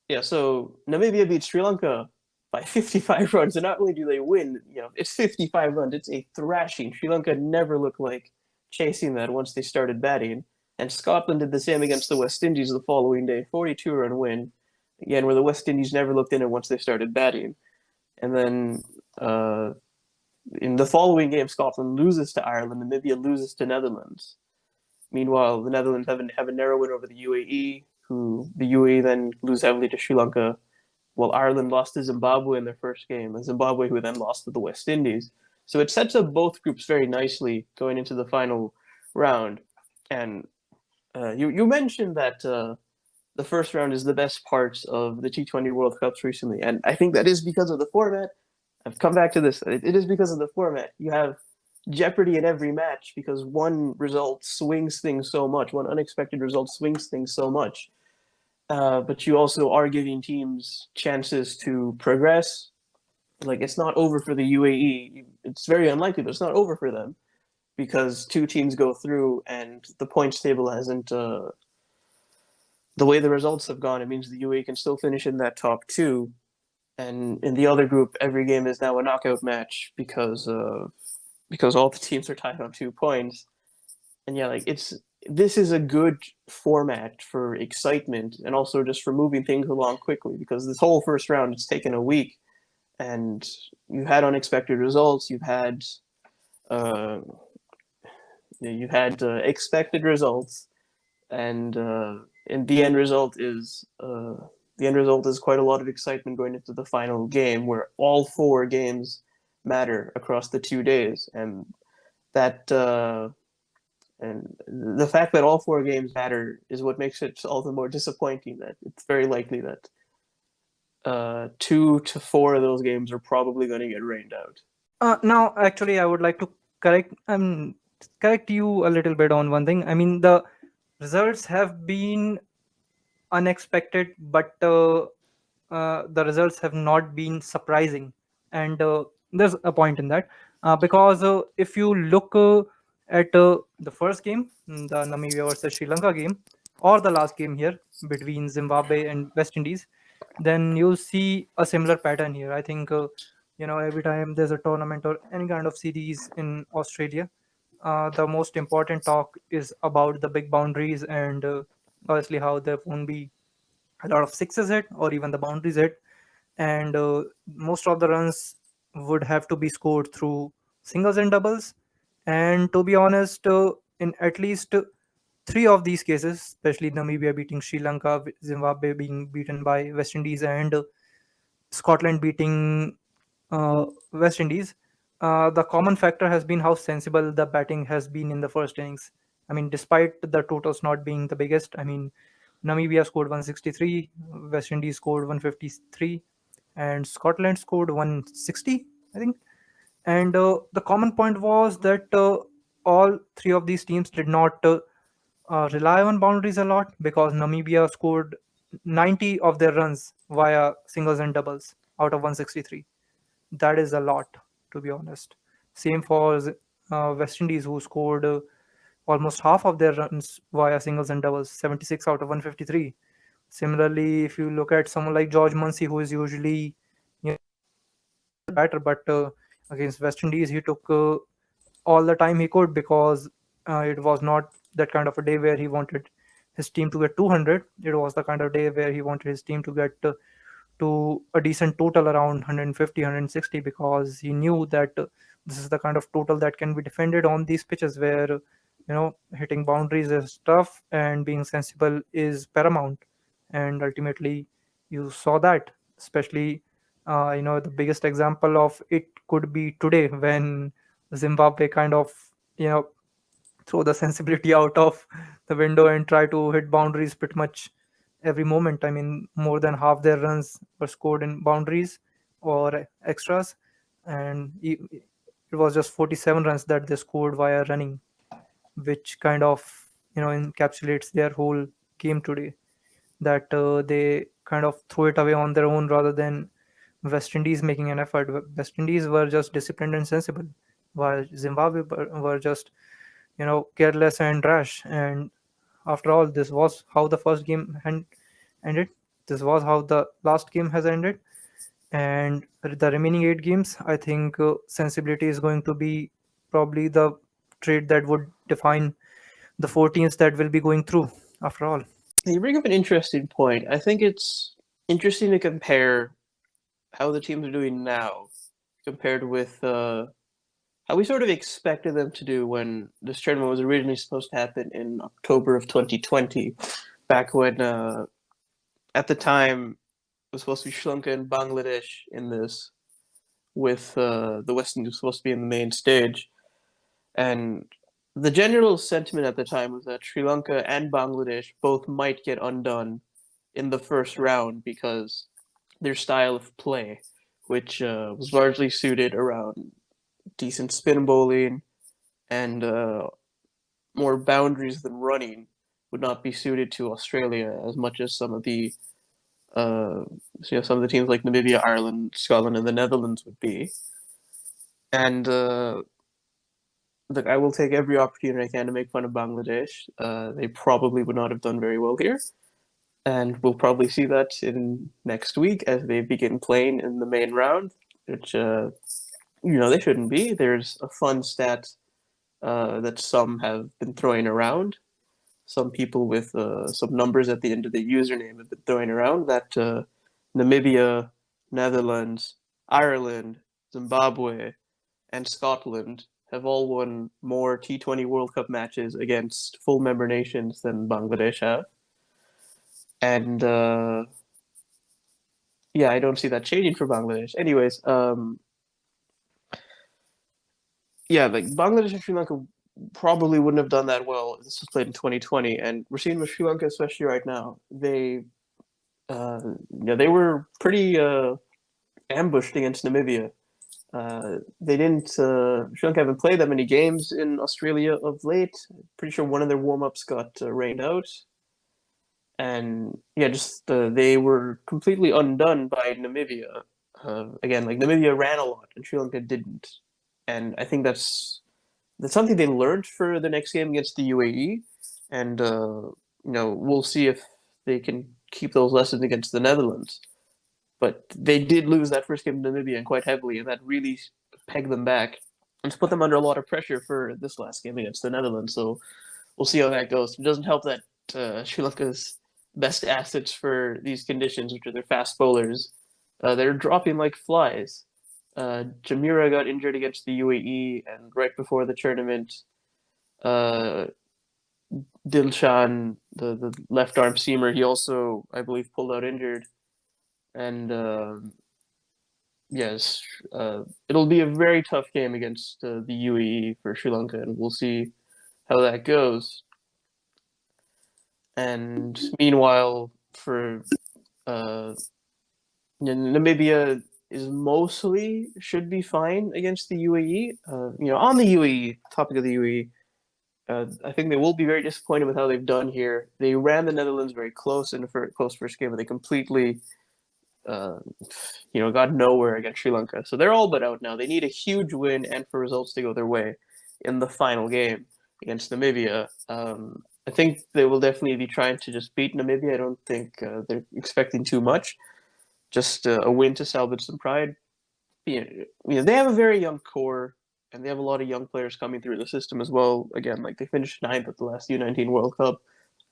Yeah, so Namibia beat Sri Lanka by 55 runs, and not only do they win, it's 55 runs. It's a thrashing. Sri Lanka never looked like chasing that once they started batting. And Scotland did the same against the West Indies the following day, 42-run win. Again, where the West Indies never looked in it once they started batting. And then uh, in the following game, Scotland loses to Ireland, Namibia loses to Netherlands. Meanwhile, the Netherlands have a narrow win over the UAE, who the UAE then lose heavily to Sri Lanka, while Ireland lost to Zimbabwe in their first game, and Zimbabwe who then lost to the West Indies. So it sets up both groups very nicely going into the final round. And you mentioned that the first round is the best parts of the T20 World Cups recently, and I think that is because of the format. I've come back to this. It is because of the format. You have jeopardy in every match because one result swings things so much. One unexpected result swings things so much. But you also are giving teams chances to progress. Like it's not over for the UAE. It's very unlikely, but it's not over for them because two teams go through and the points table hasn't. The way the results have gone, it means the UAE can still finish in that top two. And in the other group, every game is now a knockout match because all the teams are tied on 2 points. And yeah, this is a good format for excitement and also just for moving things along quickly because this whole first round it's taken a week and you've had unexpected results, uh, expected results, and and the end result is quite a lot of excitement going into the final game where all four games matter across the 2 days, that and the fact that all four games matter is what makes it all the more disappointing that it's very likely that 2 to 4 of those games are probably going to get rained out. Now, actually, I would like to correct you a little bit on one thing. I mean, the results have been unexpected, but the results have not been surprising. And there's a point in that because if you look at the first game, the Namibia versus Sri Lanka game, or the last game here between Zimbabwe and West Indies, then you'll see a similar pattern here. I think every time there's a tournament or any kind of series in Australia, the most important talk is about the big boundaries and obviously how there won't be a lot of sixes hit or even the boundaries hit, and most of the runs would have to be scored through singles and doubles. And to be honest, in at least three of these cases, especially Namibia beating Sri Lanka, Zimbabwe being beaten by West Indies, and Scotland beating West Indies, the common factor has been how sensible the batting has been in the first innings. I mean, despite the totals not being the biggest, I mean, Namibia scored 163, West Indies scored 153, and Scotland scored 160, I think. And the common point was that all three of these teams did not rely on boundaries a lot because Namibia scored 90 of their runs via singles and doubles out of 163. That is a lot, to be honest. Same for West Indies, who scored almost half of their runs via singles and doubles, 76 out of 153. Similarly, if you look at someone like George Munsey, who is usually batter, but against West Indies, he took all the time he could because it was not that kind of a day where he wanted his team to get 200. It was the kind of day where he wanted his team to get to a decent total around 150, 160 because he knew that this is the kind of total that can be defended on these pitches where hitting boundaries is tough and being sensible is paramount. And ultimately, you saw that, especially the biggest example of it could be today when Zimbabwe kind of throw the sensibility out of the window and try to hit boundaries pretty much every moment. I mean, more than half their runs were scored in boundaries or extras, and it was just 47 runs that they scored via running, which kind of encapsulates their whole game today. That they kind of throw it away on their own rather than West Indies making an effort. West Indies were just disciplined and sensible, while Zimbabwe were just careless and rash. And after all, this was how the first game ended. this was how the last game has ended. And the remaining 8 games, I think sensibility is going to be probably the trait that would define the 4 teams that will be going through after all. You bring up an interesting point. I think it's interesting to compare how the teams are doing now compared with how we sort of expected them to do when this tournament was originally supposed to happen in October of 2020, back when at the time it was supposed to be Sri Lanka and Bangladesh in this, with the West Indies supposed to be in the main stage. And the general sentiment at the time was that Sri Lanka and Bangladesh both might get undone in the first round because their style of play, which was largely suited around decent spin bowling and more boundaries than running, would not be suited to Australia as much as some of the some of the teams like Namibia, Ireland, Scotland, and the Netherlands would be. And look, I will take every opportunity I can to make fun of Bangladesh. They probably would not have done very well here, and we'll probably see that in next week as they begin playing in the main round, which they shouldn't be. There's a fun stat that some have been throwing around. Some people with some numbers at the end of the username have been throwing around that Namibia, Netherlands, Ireland, Zimbabwe, and Scotland have all won more T20 World Cup matches against full member nations than Bangladesh have. And I don't see that changing for Bangladesh. Anyways, like Bangladesh and Sri Lanka probably wouldn't have done that well if this was played in 2020. And we're seeing with Sri Lanka, especially right now, they were pretty ambushed against Namibia. They didn't. Sri Lanka haven't played that many games in Australia of late. Pretty sure one of their warm-ups got rained out, and they were completely undone by Namibia. Again, like Namibia ran a lot, and Sri Lanka didn't, and I think that's something they learned for the next game against the UAE, and we'll see if they can keep those lessons against the Netherlands. But they did lose that first game to Namibia, and quite heavily, and that really pegged them back and put them under a lot of pressure for this last game against the Netherlands. So we'll see how that goes. It doesn't help that Sri Lanka's best assets for these conditions, which are their fast bowlers, they're dropping like flies. Jamira got injured against the UAE, and right before the tournament, Dilshan, the left arm seamer, he also, I believe, pulled out injured. And it'll be a very tough game against the UAE for Sri Lanka, and we'll see how that goes. And meanwhile, for Namibia is mostly should be fine against the UAE. On the UAE, topic of the UAE, I think they will be very disappointed with how they've done here. They ran the Netherlands very close in a close first game, but they completely got nowhere against Sri Lanka. So they're all but out now. They need a huge win and for results to go their way in the final game against Namibia. I think they will definitely be trying to just beat Namibia. I don't think they're expecting too much. Just a win to salvage some pride. They have a very young core, and they have a lot of young players coming through the system as well. Again, like they finished 9th at the last U19 World Cup.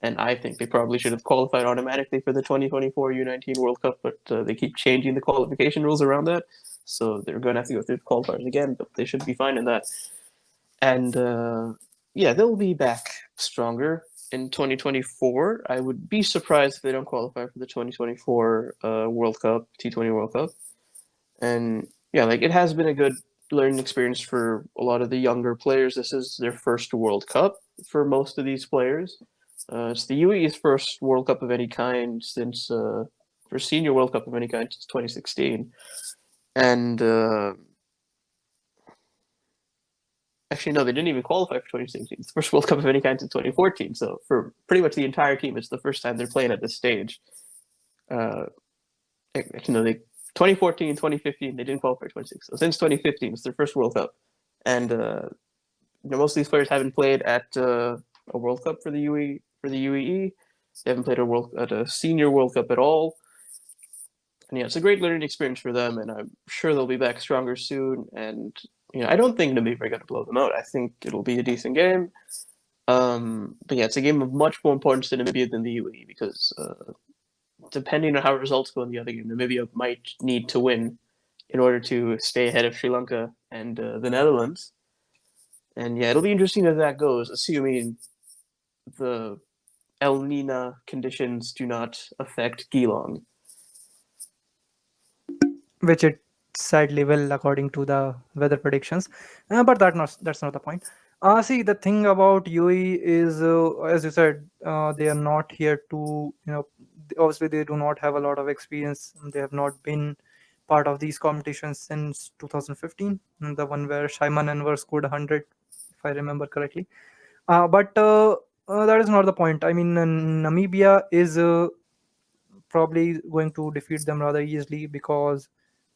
And I think they probably should have qualified automatically for the 2024 U19 World Cup, but they keep changing the qualification rules around that. So they're going to have to go through the qualifiers again, but they should be fine in that. And they'll be back stronger in 2024. I would be surprised if they don't qualify for the 2024 World Cup, T20 World Cup. And it has been a good learning experience for a lot of the younger players. This is their first World Cup for most of these players. It's the UAE's first World Cup of any kind since for senior World Cup of any kind since 2016, and actually no, they didn't even qualify for 2016. It's the first World Cup of any kind since 2014. So for pretty much the entire team, it's the first time they're playing at this stage. They 2014, 2015, they didn't qualify for 2016. So since 2015, it's their first World Cup, and most of these players haven't played at a World Cup for the UAE. They haven't played at a senior World Cup at all. And yeah, it's a great learning experience for them, and I'm sure they'll be back stronger soon. And I don't think Namibia are going to blow them out. I think it'll be a decent game. But yeah, it's a game of much more importance to Namibia than the UAE because depending on how results go in the other game, Namibia might need to win in order to stay ahead of Sri Lanka and the Netherlands. And yeah, it'll be interesting as that goes, assuming the El Nina conditions do not affect Geelong. Which it sadly will according to the weather predictions. But that's not the point. See, the thing about UAE is, as you said, they are not here to, obviously they do not have a lot of experience. They have not been part of these competitions since 2015, the one where Shaiman Anwar scored 100, if I remember correctly. But that is not the point. I mean, Namibia is probably going to defeat them rather easily because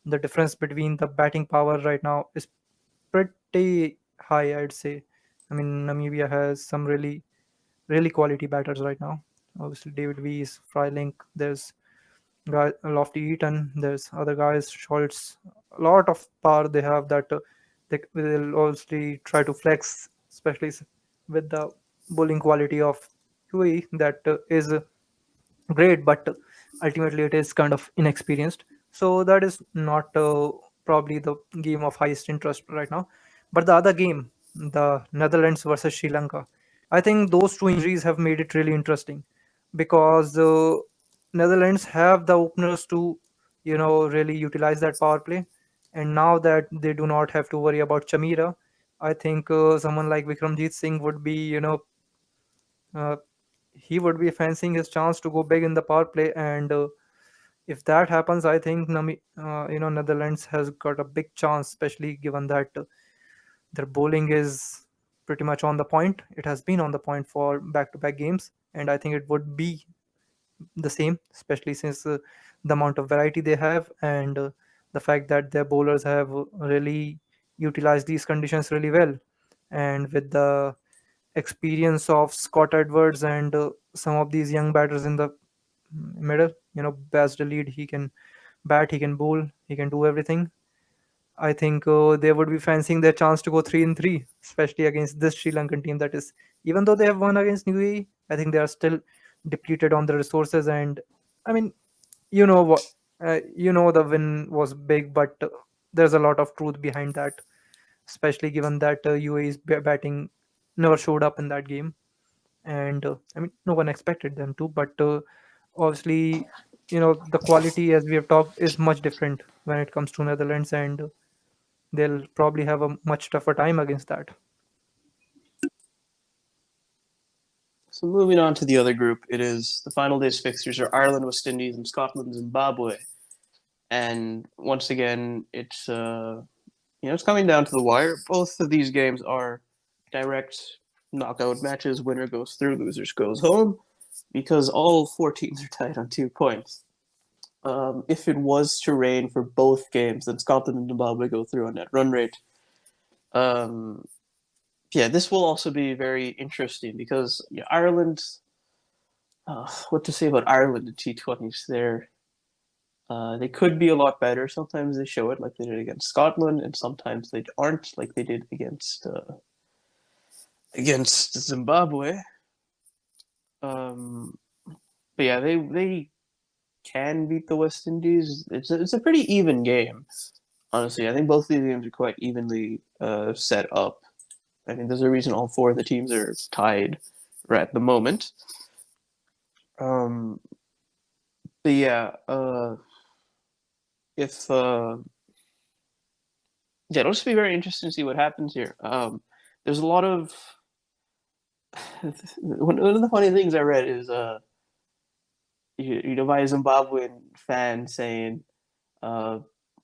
the difference between the batting power right now is pretty high, I'd say. I mean, Namibia has some really, really quality batters right now. Obviously, David Weiss, Frylink, there's guy Lofty Eaton, there's other guys, Schultz. A lot of power they have that they will obviously try to flex, especially with the bowling quality of UAE that is great, but ultimately it is kind of inexperienced. So that is not probably the game of highest interest right now. But the other game, the Netherlands versus Sri Lanka, I think those two injuries have made it really interesting because the Netherlands have the openers to, really utilize that power play. And now that they do not have to worry about Chamira, I think someone like Vikramjit Singh would be, uh, he would be fancying his chance to go big in the power play. And if that happens, I think Netherlands has got a big chance, especially given that their bowling is pretty much on the point. It has been on the point for back-to-back games, and I think it would be the same, especially since the amount of variety they have and the fact that their bowlers have really utilized these conditions really well. And with the experience of Scott Edwards and some of these young batters in the middle, Baz the lead, he can bat, he can bowl, he can do everything. I think they would be fancying their chance to go 3-3, especially against this Sri Lankan team. That is, even though they have won against UAE, I think they are still depleted on the resources. And I mean, you know what, the win was big, but there's a lot of truth behind that, especially given that UAE's batting never showed up in that game. And I mean, no one expected them to, but obviously, the quality, as we have talked, is much different when it comes to Netherlands, and they'll probably have a much tougher time against that. So moving on to the other group, it is the final day's fixtures are Ireland, West Indies, and Scotland, Zimbabwe. And once again, it's coming down to the wire. Both of these games are direct knockout matches. Winner goes through, losers goes home, because all four teams are tied on 2 points. If it was to rain for both games, then Scotland and Zimbabwe go through on net run rate. Yeah, this will also be very interesting because Ireland. What to say about Ireland in T20s? They could be a lot better. Sometimes they show it like they did against Scotland, and sometimes they aren't like they did against Zimbabwe. But yeah, they can beat the West Indies. It's a pretty even game, honestly. I think both of these games are quite evenly set up. I think there's a reason all four of the teams are tied right at the moment. But yeah, if yeah, it'll just be very interesting to see what happens here. There's a lot of one of the funny things I read is by a Zimbabwean fan saying,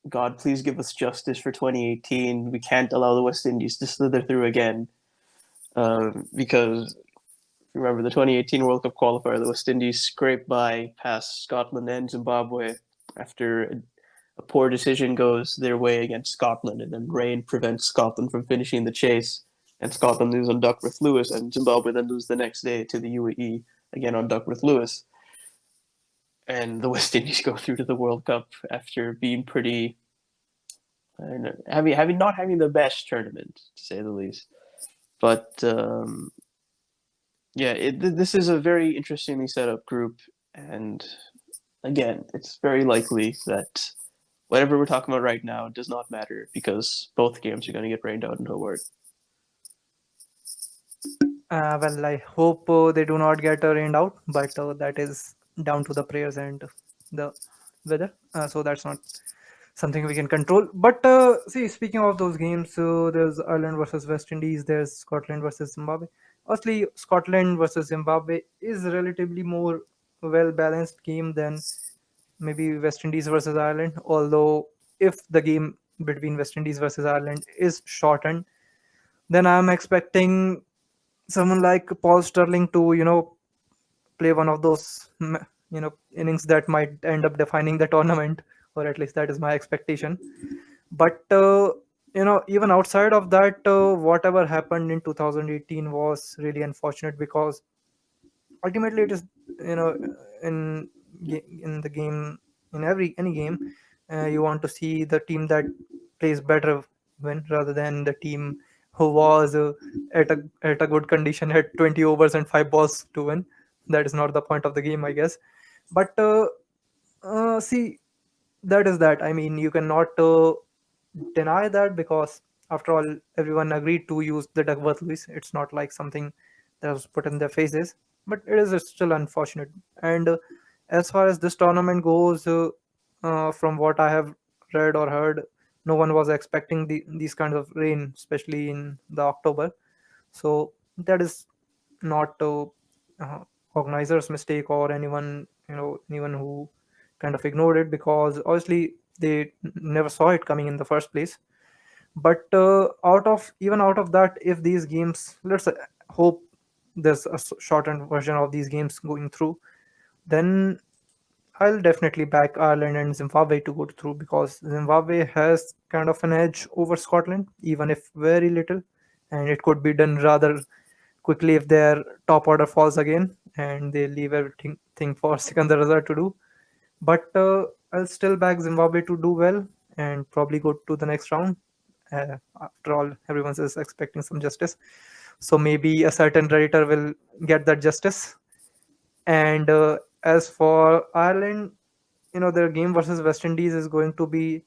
"God, please give us justice for 2018. We can't allow the West Indies to slither through again." Because remember the 2018 World Cup qualifier, the West Indies scraped by past Scotland and Zimbabwe after a poor decision goes their way against Scotland, and then rain prevents Scotland from finishing the chase, and Scotland lose on Duckworth Lewis, and Zimbabwe then lose the next day to the UAE again on Duckworth Lewis. and the West Indies go through to the World Cup after being pretty, I don't know, having not having the best tournament to say the least. But yeah, this is a very interestingly set up group, and again, it's very likely that whatever we're talking about right now does not matter because both games are going to get rained out in Hobart. Well, I hope they do not get rained out, but that is down to the players and the weather. So that's not something we can control. But see, speaking of those games, there's Ireland versus West Indies, there's Scotland versus Zimbabwe. Firstly, Scotland versus Zimbabwe is relatively more well balanced game than maybe West Indies versus Ireland. Although, if the game between West Indies versus Ireland is shortened, then I'm expecting someone like Paul Sterling to, play one of those, innings that might end up defining the tournament, or at least that is my expectation. But even outside of that, whatever happened in 2018 was really unfortunate because ultimately it is, you know in in the game, in every any game, you want to see the team that plays better win rather than the team who was at a good condition at 20 overs and 5 balls to win. That is not the point of the game, I guess. But see, that is that. I mean, you cannot deny that because after all, everyone agreed to use the Duckworth Lewis. It's not like something that was put in their faces, but it is still unfortunate. And as far as this tournament goes, from what I have read or heard, no one was expecting these kinds of rain, especially in the October. So that is not uh, organizers' mistake or anyone who kind of ignored it, because obviously they never saw it coming in the first place. But out of that, if these games, let's hope there's a shortened version of these games going through, then I'll definitely back Ireland and Zimbabwe to go through, because Zimbabwe has kind of an edge over Scotland, even if very little, and it could be done rather quickly if their top order falls again and they leave everything thing for Sikandar Raza to do. But I'll still back Zimbabwe to do well and probably go to the next round. After all, everyone is expecting some justice, so maybe a certain redditor will get that justice. And as for Ireland, their game versus West Indies is going to be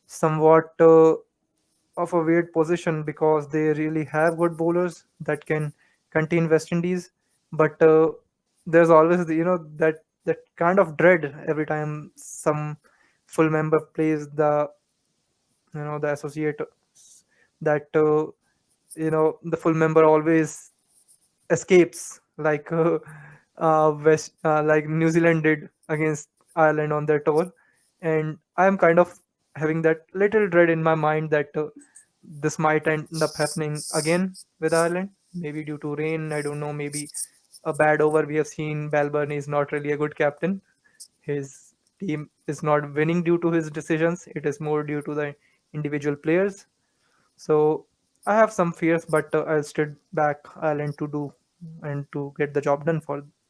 somewhat of a weird position because they really have good bowlers that can contain West Indies, but there's always that kind of dread every time some full member plays the associate, that the full member always escapes, like West like New Zealand did against Ireland on their tour. And I am kind of having that little dread in my mind that this might end up happening again with Ireland, maybe due to rain. I don't know, maybe a bad over. We have seen Balburn is not really a good captain. His team is not winning due to his decisions. It is more due to the individual players. So I have some fears, but I'll still back Ireland to do and to get the job done for